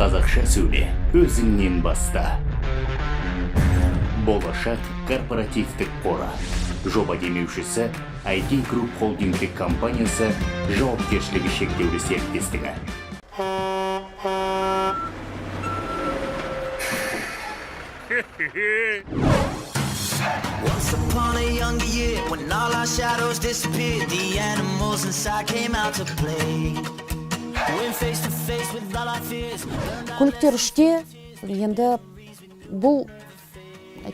Қазақша сөйле, өзіңнен баста. Болашақ корпоративтік қоры. Жоба демеушісі IT Group холдингтік компаниясы жауапкершілігі шектеулі серіктестігі. Once upon a younger year, when all our shadows disappeared, the animals inside came out to play. Went face to face with all our fears. Көліктер үште енді бұл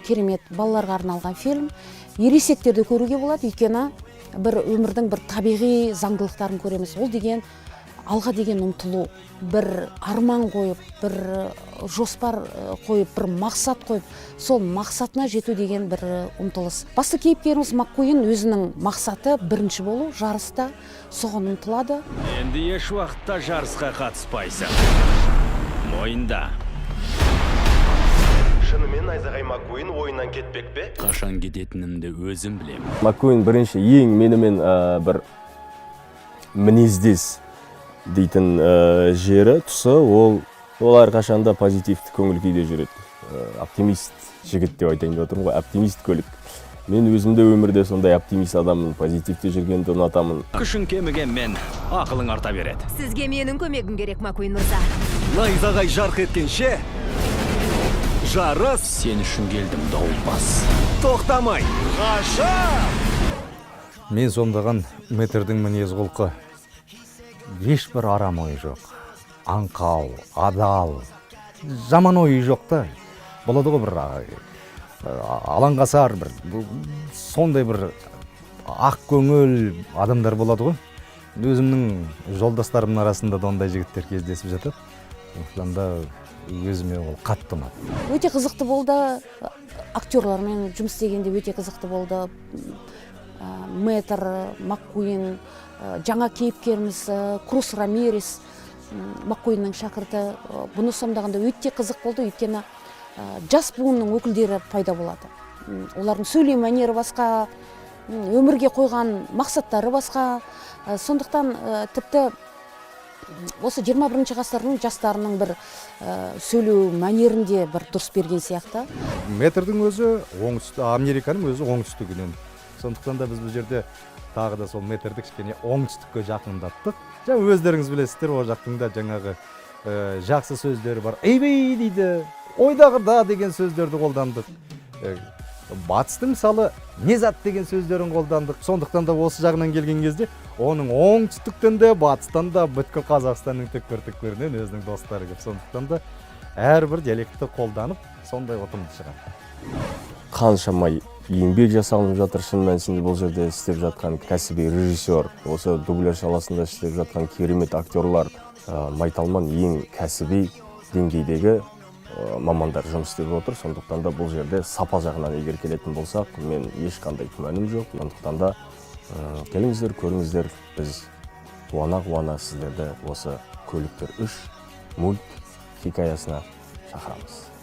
керемет балаларға арналған фильм. Ересектерді көруге болады, өйткені бір өмірдің бір табиғи заңдылықтарын көреміз. Ол деген алға деген ұмтылу, бір арман қойып, бір жоспар қойып, бір мақсат қойып, сол мақсатына жету деген бір ұмтылыс. Басты кейіпкеріміз Маккуин өзінің мақсаты бірінші болу, жарыста соған ұмтылады. Енді еш уақытта жарысқа қатыспайсың. Мойында. Шынымен Найзағай Маккуин ойыннан кетпек пе? Қашан кететінімді өзім білем. Маккуин бірінші ең менімен бір мінездес дейтін жері, тұсы, ол әрқашанда позитивті көңіл күйде жүреді. Оптимист жігіт деп айтайын деп отырмын ғой, оптимист көлік. Мен өзімде өмірде сондай оптимист адаммын, позитивте жүргенді ұнатамын. Күшін кеміген мен, ақылың арта береді. Сізге менің көмегім керек, Маккуин мырза. Найзағай жарқ еткенше, жарыс сен үшін келдім, дауылпаз. Тоқтамай, қаша! Мен сомдаған метрдің мінез құлқы. Ешбір арам ойы жоқ. Аңқау, адал, жаман ойы жоқ та. Болады ғой бір алаңғасар, сондай бір ақ көңіл адамдар болады ғой. Өзімнің жолдастарымның арасында да ондай жігіттер кездесіп жатады. Осыланда өзіме ол қатты ұнады. Өте қызықты болды. Актерлармен жұмыс істегенде өте қызықты болды. Мэтр, Маккуин, жаңа кейіпкеріміз Крус Рамирес, Маккуиннің шәкірті. Бұны сомдағанда өте қызық болды, өйткені жас буынның өкілдері пайда болады. Олардың сөйлеу мәнері басқа, өмірге қойған мақсаттары басқа. Сондықтан тіпті осы 21 ғасырдың жастарының бір сөйлеу мәнерінде бір дұрыс берген сияқты. Метрдің өзі Американың өзі оңтүстігінен. Сондықтан да біз бұл жерде тағы да сол метрді кішкене оңтүстікке жақындаттық. Жаңа өздеріңіз білесіздер, ол жақтың да жаңағы жақсы сөздері бар. Эйбей дейді, ойдағырда деген сөздерді қолдандық. Батыстың мысалы незат деген сөздерін қолдандық. Сондықтан да осы жағынан келген кезде оның оңтүстіктен де батыстан да бүткіл Қазақстанның түкпір-түкпірінен өзінің достары көп. Сондықтан да әрбір диалектті қолданып, сондай ұтымды шығады. Қаншама еңбек жасалынып жатыр, шын мәнісінде бұл жерде істеп жатқан кәсіби режиссер, осы дубляж саласында істеп жатқан керемет актерлар, майталман ең кәсіби деңгейдегі мамандар жұмыс істеп отыр. Сондықтан да бұл жерде сапа жағынан егер келетін болсақ, мен ешқандай күмәнім жоқ. Сондықтан да келіңіздер, көріңіздер, біз қуана сіздерді осы Көліктер 3 мульт хикаясына шақырамыз.